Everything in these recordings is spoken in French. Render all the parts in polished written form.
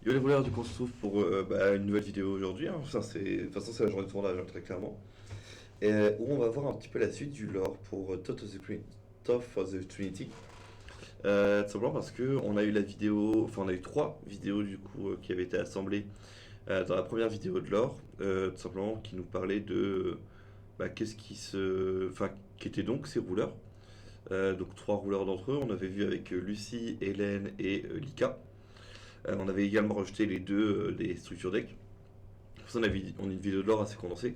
Yo les rouleurs, du coup on se trouve pour une nouvelle vidéo aujourd'hui, hein. Enfin, de toute façon c'est la journée de tournage, hein, très clairement. Et où on va voir un petit peu la suite du lore pour Top of the Trinity. Tout simplement parce que on a eu la vidéo, enfin on a eu trois vidéos du coup qui avaient été assemblées dans la première vidéo de lore, tout simplement qui nous parlait de qu'est-ce qui se, enfin qui étaient donc ces rouleurs. Donc trois rouleurs d'entre eux, on avait vu avec Lucie, Hélène et Lika. On avait également rejeté les deux des structures deck. Pour ça, on a une vidéo de lore assez condensée.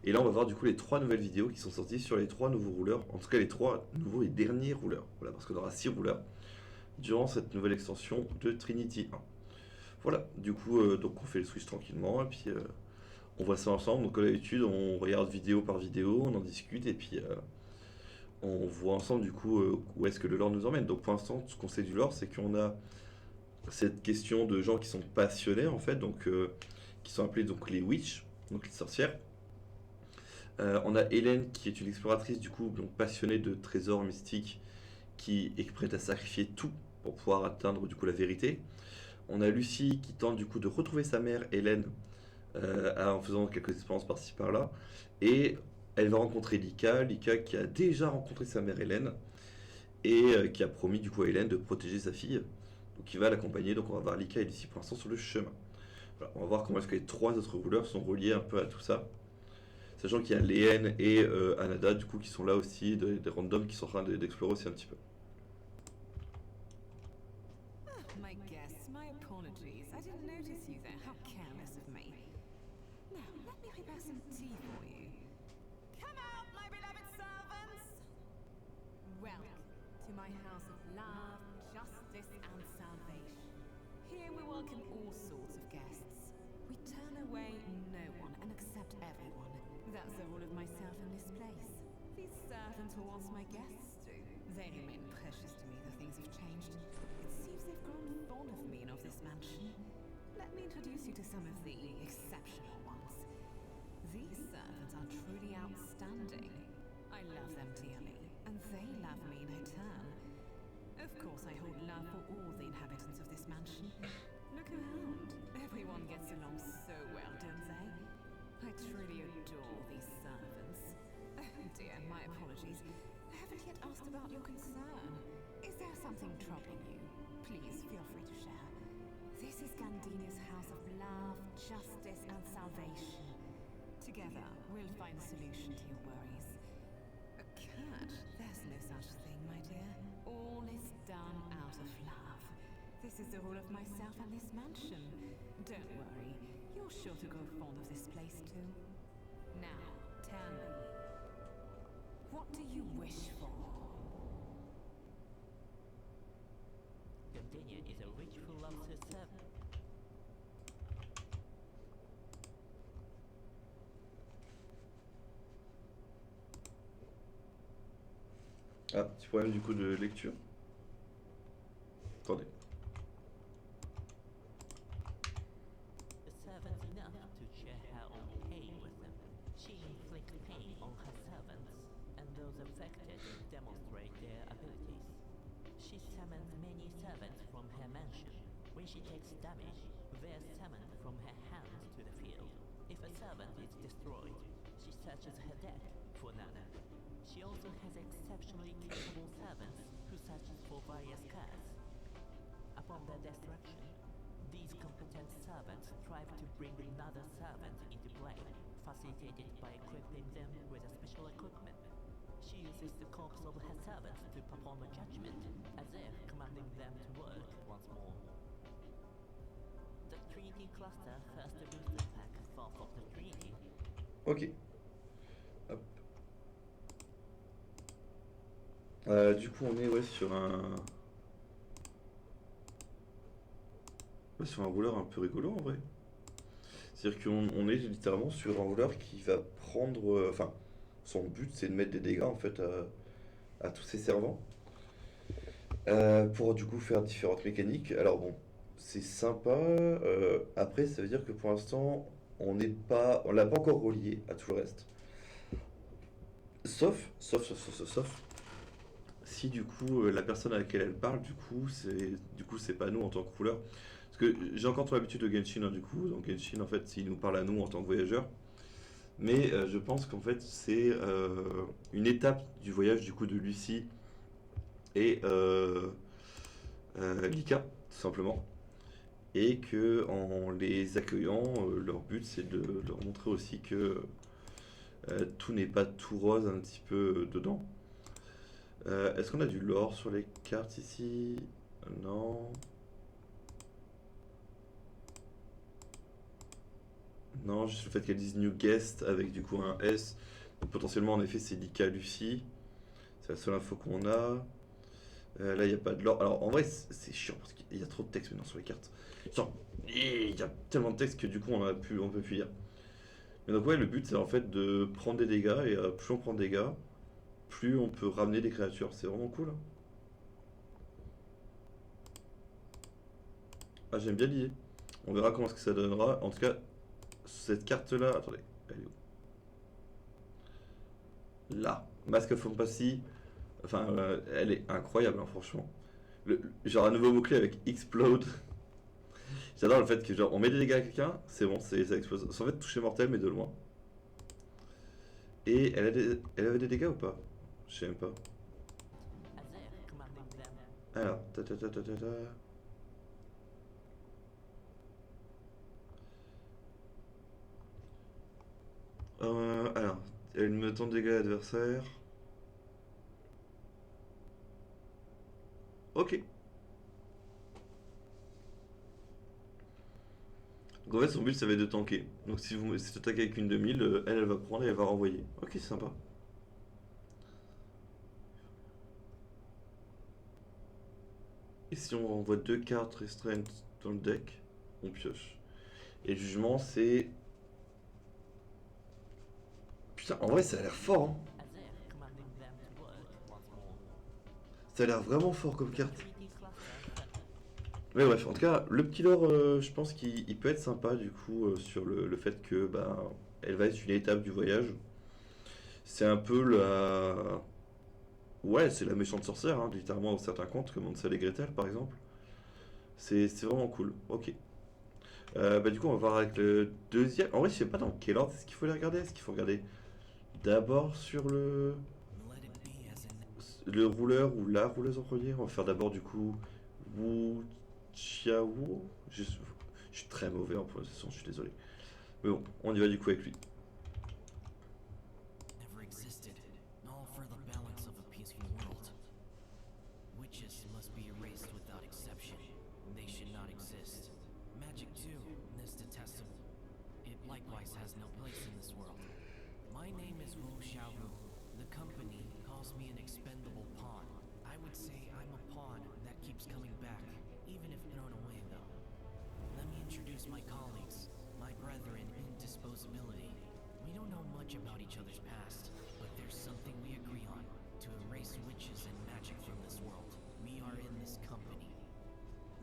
Et là, on va voir du coup les trois nouvelles vidéos qui sont sorties sur les trois nouveaux rouleurs. En tout cas, les trois nouveaux et derniers rouleurs. Voilà, parce qu'on aura 6 rouleurs durant cette nouvelle extension de Trinity 1. Voilà, du coup, donc on fait le switch tranquillement et puis on voit ça ensemble. Donc, comme d'habitude, on regarde vidéo par vidéo, on en discute et puis on voit ensemble du coup où est-ce que le lore nous emmène. Donc, pour l'instant, ce qu'on sait du lore, c'est qu'on a cette question de gens qui sont passionnés en fait, donc qui sont appelés donc les witch, donc les sorcières. On a Hélène qui est une exploratrice du coup donc passionnée de trésors mystiques qui est prête à sacrifier tout pour pouvoir atteindre du coup la vérité. On a Lucie qui tente du coup de retrouver sa mère Hélène en faisant quelques expériences par-ci par-là, et elle va rencontrer Lika qui a déjà rencontré sa mère Hélène et qui a promis du coup à Hélène de protéger sa fille. Donc il va l'accompagner, donc on va voir Lika et Lucie pour l'instant sur le chemin. Voilà, on va voir comment est-ce que les trois autres rouleurs sont reliés un peu à tout ça. Sachant qu'il y a Léen et Anada du coup qui sont là aussi, des randoms qui sont en train d'explorer aussi un petit peu. My guests, my apologies. I didn't notice you there. How careless of me. Now, let me prepare some tea for you. Come out, my beloved servants! Welcome to my house of love, justice, and salvation. Here we welcome all sorts of guests. We turn away no one and accept everyone. That's the rule of myself in this place. These servants were once my guests too. They remain precious to me, though things have changed. It seems they've grown fond of me and of this mansion. Let me introduce you to some of the exceptional ones. These servants are truly outstanding. I love them dearly, and they love me in return. Of course, I hold love for all the inhabitants of this mansion. Look around. Everyone gets along so well, don't they? I truly adore these servants. Oh dear, my apologies. I haven't yet asked about your concern. Is there something troubling you? Please feel free to share. This is Gandinia's house of love, justice, and salvation. Together, we'll find a solution to your worries. A cat? There's no such thing, my dear. All is done out of love. This is the rule of myself and this mansion. Don't worry, you're sure to grow fond of this place too. Now, tell me, what do you wish for? Gandinia is a rich full of servant. Ah, petit problème du coup de lecture. Attendez. The servants enough to share her own pain with them. She inflicts pain on her servants, and those affected demonstrate their abilities. She summons many servants from her mansion. When she takes damage, they are summoned from her hands to the field. If a servant is destroyed, she searches her deck for another. She also has exceptionally capable servants who search for various cards. Upon their destruction, these competent servants strive to bring another servant into play, facilitated by equipping them with a special equipment. She uses the corpse of her servants to perform a judgment, as if commanding them to work once more. The Trinity Cluster first booster pack for the Trinity. Ok. Hop. Du coup, on est sur sur un rouleur un peu rigolo en vrai. C'est-à-dire qu'on est littéralement sur un rouleur qui va prendre. Enfin, son but c'est de mettre des dégâts en fait à tous ses servants. Pour du coup faire différentes mécaniques. Alors bon, c'est sympa. Après, ça veut dire que pour l'instant, on l'a pas encore relié à tout le reste. Sauf si du coup la personne à laquelle elle parle, du coup c'est pas nous en tant que rouleur. Parce que j'ai encore trop l'habitude de Genshin, hein, du coup. Donc Genshin, en fait, il nous parle à nous en tant que voyageurs. Mais je pense qu'en fait, c'est une étape du voyage, du coup, de Lucie et Lika, tout simplement. Et que en les accueillant, leur but, c'est de leur montrer aussi que tout n'est pas tout rose un petit peu dedans. Est-ce qu'on a du lore sur les cartes ici? Non. Non, juste le fait qu'elles disent New Guest avec du coup un S. Donc potentiellement, en effet, c'est Lika Lucie. C'est la seule info qu'on a. Là, il n'y a pas de lore. Alors, en vrai, c'est chiant parce qu'il y a trop de texte maintenant sur les cartes. Genre, il y a tellement de texte que du coup, on peut plus lire. Mais donc, ouais, le but, c'est en fait de prendre des dégâts. Et plus on prend de dégâts, plus on peut ramener des créatures. C'est vraiment cool, hein. Ah, j'aime bien l'idée. On verra comment ce que ça donnera. En tout cas, cette carte-là. Attendez, elle est où? Là. Mask of Fantasy. Enfin, elle est incroyable, hein, franchement. Genre un nouveau mot-clé avec Explode. J'adore le fait que genre on met des dégâts à quelqu'un, c'est bon, ça explose. C'est en fait toucher mortel mais de loin. Et elle avait des dégâts ou pas? Je sais même pas. Azer commanding them. Alors, ta ta ta ta ta ta. Alors, elle me tente dégâts à l'adversaire. Ok. Donc en fait son but ça va être de tanker. Donc si tu attaques avec une 2000, elle va prendre et elle va renvoyer. Ok, c'est sympa. Et si on envoie deux cartes restraint dans le deck, on pioche. Et le jugement c'est... Putain, en vrai ça a l'air fort, hein. Azer commanding them to work once more. Ça a l'air vraiment fort comme carte. Trinity cluster Mais bref, en tout cas, le petit lore, je pense qu'il peut être sympa du coup sur le fait que bah, elle va être une étape du voyage. C'est un peu la... Ouais, c'est la méchante sorcière, hein, littéralement dans certains contes, comme Hansel et Gretel par exemple. C'est vraiment cool, ok. Bah du coup, on va voir avec le deuxième... En vrai, je sais pas dans quel ordre est-ce qu'il faut les regarder. Est-ce qu'il faut regarder d'abord sur le rouleur ou la rouleuse en premier? On va faire d'abord du coup Wu Chiawo. Je suis très mauvais en prononciation, je suis désolé. Mais bon, on y va du coup avec lui. Never existed, all for the balance of a peaceful world. Witches must be erased without exception. They should not exist. Magic, too, is detestable. It likewise has no place in this world. My name is Wu Xiaowu. The company calls me an expendable pawn. I would say I'm a pawn that keeps coming back, even if thrown away, though. Let me introduce my colleagues, my brethren in disposability. We don't know much about each other's past, but there's something we agree on: to erase witches and magic from this world. We are in this company.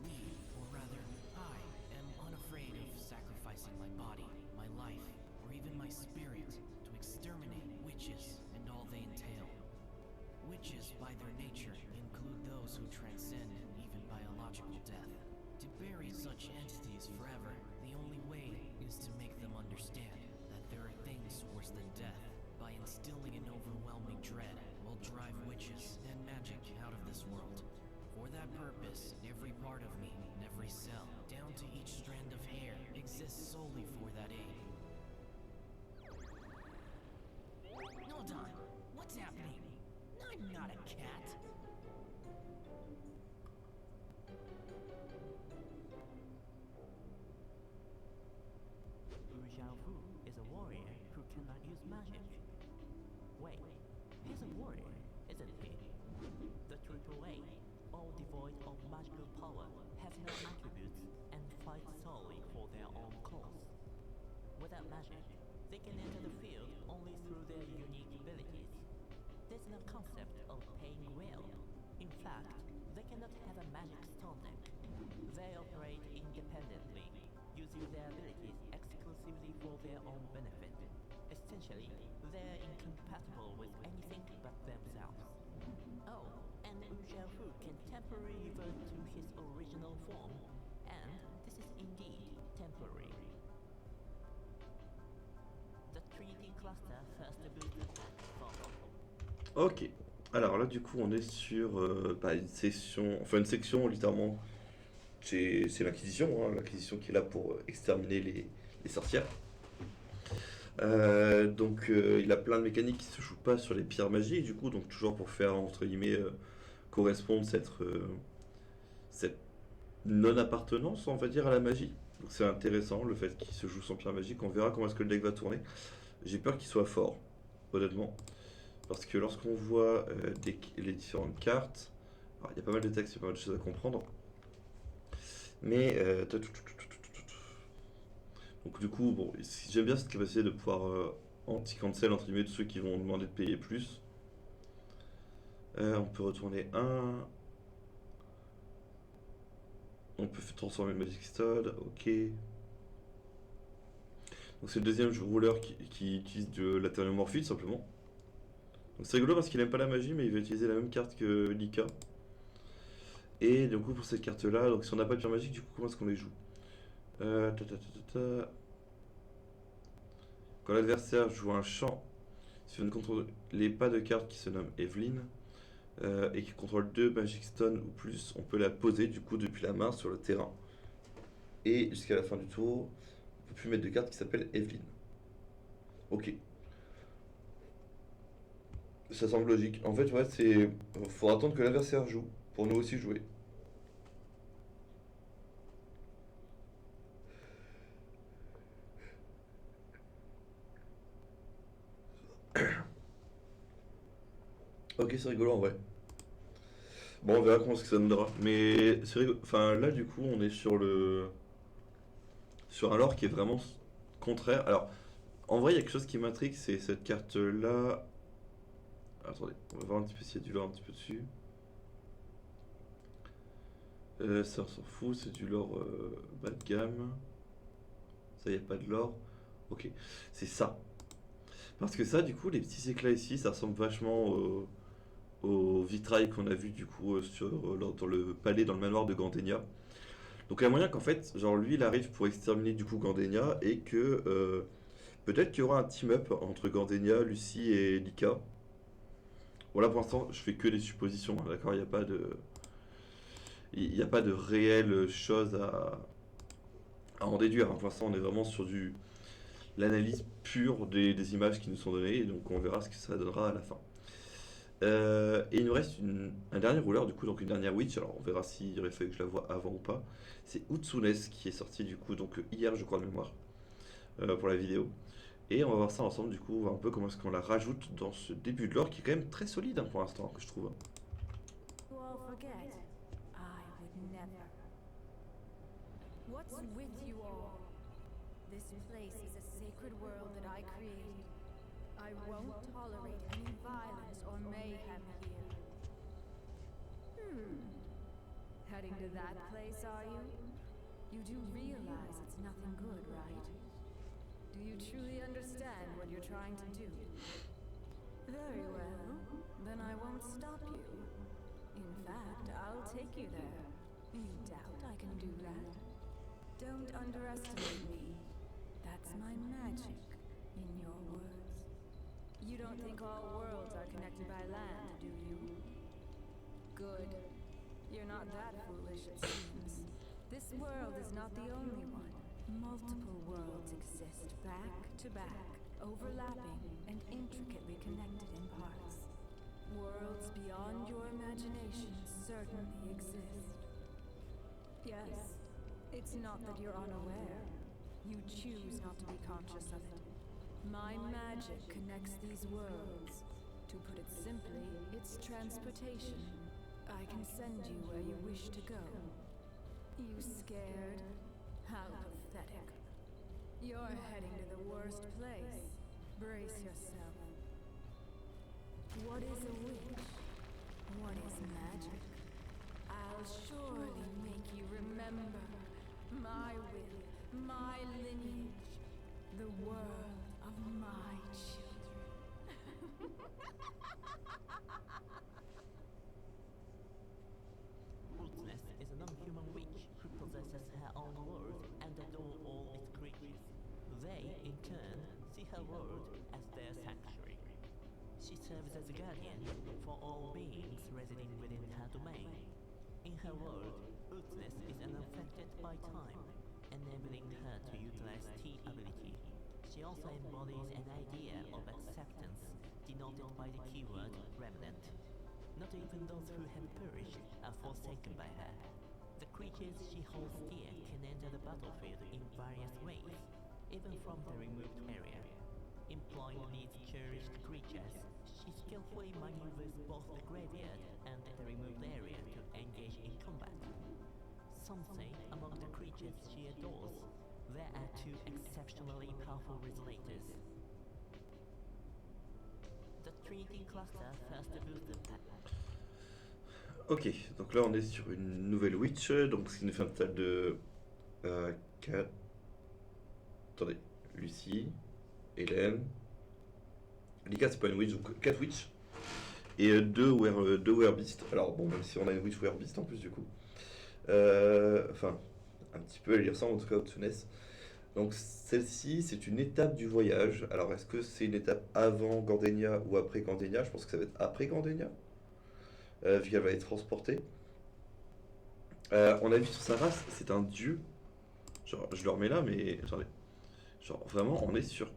We, or rather, I, am unafraid of sacrificing my body, my life, or even my spirit to exterminate witches and all they entail. Witches, by their nature, include those who transcend even biological death. To bury such entities forever, the only way is to make them understand that there are things worse than death. By instilling an overwhelming dread, we'll drive witches and magic out of this world. For that purpose, every part of me, and every cell, down to each strand of hair, exists solely for that aim. Hold on, what's happening? I'm not a cat. Wu Xiaofu is a warrior who cannot use magic. Wait, he's a warrior, isn't he? The AAA, all devoid of magical power, have no attributes and fight solely for their own cause. Without magic, they can enter the field only through their unique abilities. There's no concept of paying well. In fact, they cannot have a magic stone deck. They operate independently, using their abilities exclusively for their own benefit. Essentially, they're incompatible with anything but themselves. Oh, and Wu Xiaofu can temporarily revert to his original form, and this is indeed temporary. The Trinity Cluster first booster pack follow. Ok. Alors là, du coup, on est sur une section, enfin une section littéralement. C'est l'Inquisition, hein, l'Inquisition qui est là pour exterminer les sorcières. Il a plein de mécaniques qui se jouent pas sur les pierres magiques, du coup, donc toujours pour faire entre guillemets correspondre cette non-appartenance, on va dire, à la magie. Donc c'est intéressant le fait qu'il se joue sans pierre magique. On verra comment est-ce que le deck va tourner. J'ai peur qu'il soit fort, honnêtement, parce que lorsqu'on voit les différentes cartes, alors, il y a pas mal de textes, il y a pas mal de choses à comprendre. Mais donc du coup, bon, j'aime bien cette capacité de pouvoir anti-cancel entre guillemets de ceux qui vont demander de payer plus. On peut retourner un. On peut transformer le Magic Stud, ok. Donc c'est le deuxième rouleur qui utilise de l'Aetherium simplement. Donc c'est rigolo parce qu'il aime pas la magie mais il va utiliser la même carte que Lika. Et du coup pour cette carte là, donc si on n'a pas de pierre magique, du coup comment est-ce qu'on les joue? Quand l'adversaire joue un champ, si on ne contrôle pas de cartes qui se nomme Evelyn et qui contrôle 2 Magic Stone ou plus, on peut la poser du coup depuis la main sur le terrain. Et jusqu'à la fin du tour, on peut plus mettre de carte qui s'appelle Evelyn. Ok. Ça semble logique. En fait, ouais, c'est. Faut attendre que l'adversaire joue pour nous aussi jouer. Ok, c'est rigolo en vrai. Bon, on verra comment ce que ça donnera. Mais c'est rigolo. Enfin, là, du coup, on est sur un lore qui est vraiment contraire. Alors, en vrai, il y a quelque chose qui m'intrigue, c'est cette carte-là. Attendez, on va voir un petit peu s'il y a du lore un petit peu dessus. Ça, on s'en fout, c'est du lore bas de gamme. Ça, il n'y a pas de lore. Ok, c'est ça. Parce que ça, du coup, les petits éclats ici, ça ressemble vachement au vitrail qu'on a vu, du coup, dans le palais, dans le manoir de Gandenia. Donc il y a moyen qu'en fait, genre lui, il arrive pour exterminer du coup Gandenia et que peut-être qu'il y aura un team-up entre Gandenia, Lucie et Lika. Voilà, pour l'instant, je fais que des suppositions, hein, d'accord? Il n'y a pas de réelle chose à en déduire, hein. Pour l'instant, on est vraiment sur l'analyse pure des images qui nous sont données, et donc on verra ce que ça donnera à la fin. Et il nous reste un dernier rouleur, du coup, donc une dernière Witch. Alors on verra s'il aurait fallu que je la voie avant ou pas. C'est Utsunes qui est sorti du coup, donc hier, je crois de mémoire, pour la vidéo. Et on va voir ça ensemble, du coup, voir un peu comment est-ce qu'on la rajoute dans ce début de lore qui est quand même très solide, hein, pour l'instant, que je trouve. You all forget. I would never. What's with you all? This place is a sacred world that I created. I won't tolerate any violence or mayhem here. Heading to that place, are you? You do realize it's nothing good, right? Do you truly understand what you're trying to do? Very well, then I won't stop you. In fact, I'll take you there. You doubt I can do that? Don't underestimate me. That's my magic, in your words. You don't think all worlds are connected by land, do you? Good. You're not that foolish, it seems. This world is not the only one. Multiple worlds exist back to back, overlapping and intricately connected in parts. Worlds beyond your imagination certainly exist. Yes, it's not that you're unaware. You choose not to be conscious of it. My magic connects these worlds. To put it simply, it's transportation. I can send you where you wish to go. You scared? How pathetic. You're heading to the worst place. Brace yourself. What is a witch? What is magic? I'll surely make you remember my will, my lineage, the world of my children. Utsunes is a non-human witch who possesses her own world and adore all its creatures. They, in turn, see her world as their sanctuary. She serves as a guardian for all beings residing within her domain. In her world, Utness is unaffected by time, enabling her to utilize T ability. She also embodies an idea of acceptance, denoted by the keyword remnant. Not even those who have perished are forsaken by her. The creatures she holds dear can enter the battlefield in various ways, even from the removed area. Employing these cherished creatures, she skillfully maneuvers both the graveyard and the removed area to engage in combat. Some say among the creatures she adores, there are two exceptionally powerful resonators. The Trinity Cluster first boosted pack. Ok, donc là on est sur une nouvelle Witch, donc c'est une fin totale de 4. Attendez, Lucie, Hélène. Lika c'est pas une Witch, donc 4 Witch. Et 2 Werbeast. Alors bon, même si on a une Witch Werbeast en plus du coup. Enfin, un petit peu, elle y ressemble en tout cas au Tsunes. Donc celle-ci, c'est une étape du voyage. Alors est-ce que c'est une étape avant Gardenia ou après Gardenia? Je pense que ça va être après Gardenia, vu qu'elle va être transportée. On a vu sur sa race, c'est un dieu. Genre, je le remets là, mais attendez. Genre, vraiment, on est sur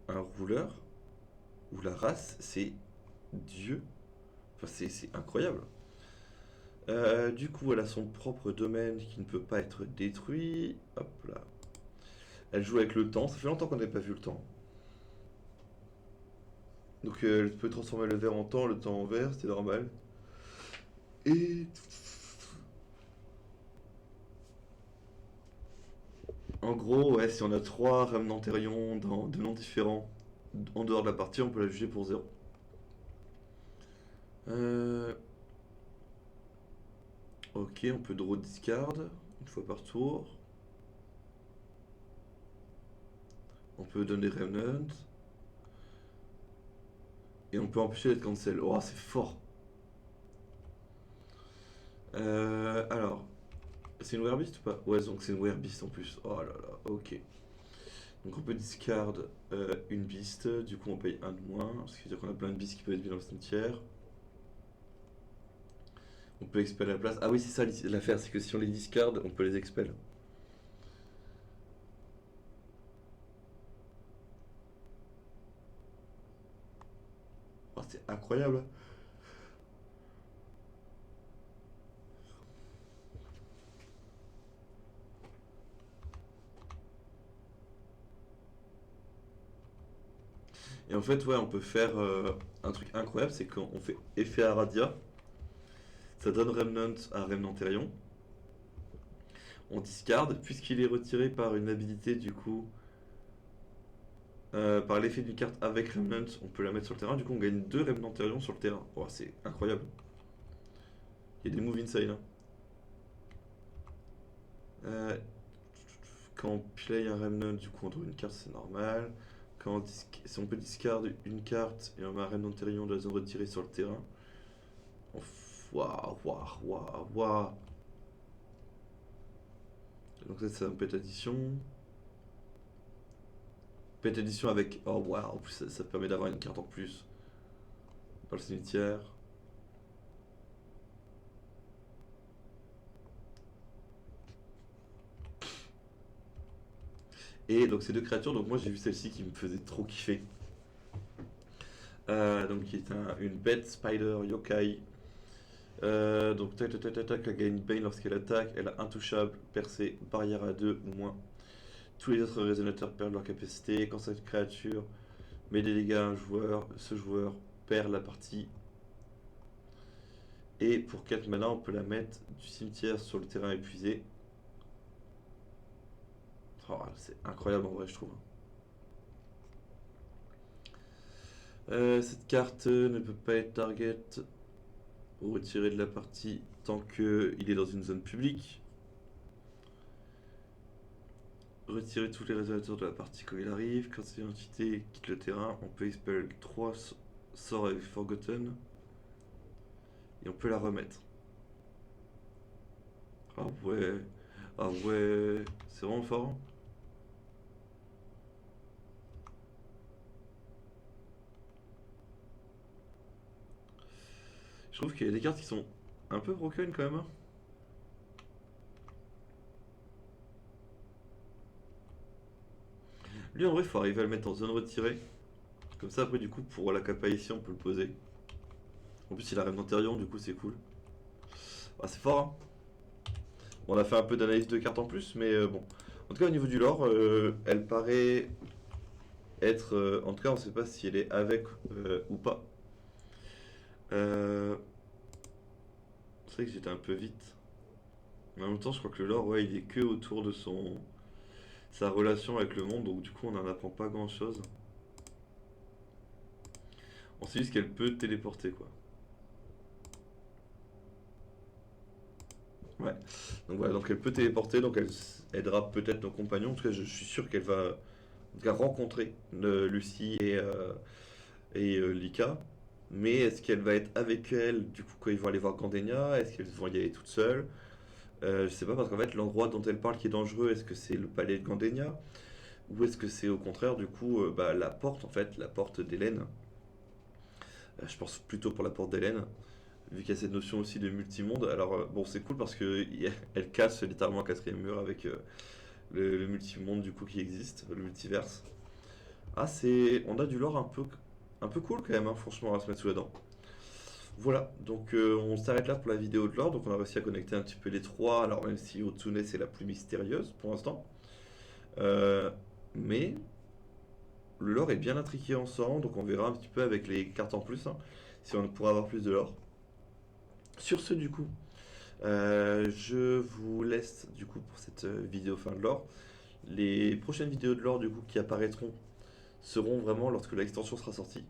un rouleur où la race, c'est dieu. Enfin, c'est incroyable. Du coup, elle a son propre domaine qui ne peut pas être détruit. Hop là. Elle joue avec le temps. Ça fait longtemps qu'on n'avait pas vu le temps. Donc, elle peut transformer le vert en temps, le temps en vert, c'est normal. Et en gros, ouais, si on a 3 Remnantérions dans 2 noms différents en dehors de la partie, on peut la juger pour 0. Ok, on peut draw discard une fois par tour. On peut donner Remnant. Et on peut empêcher d'être cancel. Oh, c'est fort. Alors, c'est une Werbeast ou pas? Ouais, donc c'est une Werbeast en plus. Oh là là, ok. Donc on peut discard une beast, du coup on paye 1 de moins, ce qui veut dire qu'on a plein de beasts qui peuvent être mis dans le cimetière. On peut expel à la place. Ah oui, c'est ça l'affaire, c'est que si on les discard, on peut les expel. Oh, c'est incroyable. Et en fait, ouais, on peut faire un truc incroyable, c'est qu'on fait effet Aradia. Ça donne Remnant à Remnantérion. On discard, puisqu'il est retiré par une habilité, du coup, par l'effet d'une carte avec Remnant, on peut la mettre sur le terrain. Du coup, on gagne 2 Remnantérions sur le terrain. Oh, c'est incroyable. Il y a des moves insane. Hein. Quand on play un Remnant, du coup, on trouve une carte, c'est normal. Si on peut discard une carte et on met un Remnantérion de la zone retirée sur le terrain. Waouh, waouh, waouh, waouh. Donc ça, c'est un pet addition. Pet addition avec... Oh waouh, en plus ça permet d'avoir une carte en plus dans le cimetière. Et donc ces 2 créatures, donc moi j'ai vu celle-ci qui me faisait trop kiffer. Donc qui est une bête spider yokai. Donc tac tac tac tac tac, elle gagne Bane lorsqu'elle attaque, elle a intouchable, percée, barrière à 2 ou moins. Tous les autres résonateurs perdent leur capacité. Quand cette créature met des dégâts à un joueur, ce joueur perd la partie. Et pour 4 mana, on peut la mettre du cimetière sur le terrain épuisé. Oh, c'est incroyable en vrai, je trouve. Cette carte ne peut pas être target ou retirée de la partie tant qu'il est dans une zone publique. Retirer tous les résonateurs de la partie quand il arrive. Quand cette entité quitte le terrain, on peut expel 3 sorts avec Forgotten. Et on peut la remettre. Ah ouais. Ah ouais, c'est vraiment fort, hein. Je trouve qu'il y a des cartes qui sont un peu broken quand même, hein. Lui, en vrai, il faut arriver à le mettre en zone retirée. Comme ça, après, du coup, pour la capa ici, on peut le poser. En plus, il a Revenant Therion, du coup, c'est cool. Ah, c'est fort, hein. On a fait un peu d'analyse de cartes en plus, mais bon. En tout cas, au niveau du lore, elle paraît être. En tout cas, on ne sait pas si elle est avec ou pas. C'est vrai que j'étais un peu vite. Mais en même temps, je crois que le lore, ouais, il est que autour de sa relation avec le monde, donc du coup, on n'en apprend pas grand chose. On sait juste qu'elle peut téléporter, quoi. Ouais. Donc voilà, donc elle peut téléporter, donc elle aidera peut-être nos compagnons. En tout cas, je suis sûr qu'elle va en tout cas, rencontrer Lucie et Lika. Mais est-ce qu'elle va être avec elle du coup quand ils vont aller voir Gandenia? Est-ce qu'elles vont y aller toutes seules? Je sais pas parce qu'en fait l'endroit dont elle parle qui est dangereux, est-ce que c'est le palais de Gandenia? Ou est-ce que c'est au contraire du coup bah, la porte en fait, la porte d'Hélène? Je pense plutôt pour la porte d'Hélène, vu qu'il y a cette notion aussi de multimonde. Alors bon c'est cool parce que elle casse littéralement un quatrième mur avec le multimonde du coup qui existe, le multiverse. Ah c'est. On a du lore un peu cool quand même, hein, franchement, à se mettre sous la dent. Voilà, donc on s'arrête là pour la vidéo de lore. Donc on a réussi à connecter un petit peu les trois, alors même si Otsune c'est la plus mystérieuse pour l'instant. Euh, mais le lore est bien intriqué ensemble, donc on verra un petit peu avec les cartes en plus, hein, si on pourra avoir plus de lore. Sur ce du coup, je vous laisse du coup pour cette vidéo fin de lore. Les prochaines vidéos de lore du coup qui apparaîtront seront vraiment lorsque l'extension sera sortie.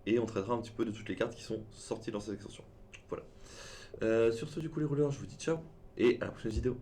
Et on traitera un petit peu de toutes les cartes qui sont sorties dans cette extension. Voilà. Sur ce du coup les rouleurs, je vous dis ciao et à la prochaine vidéo.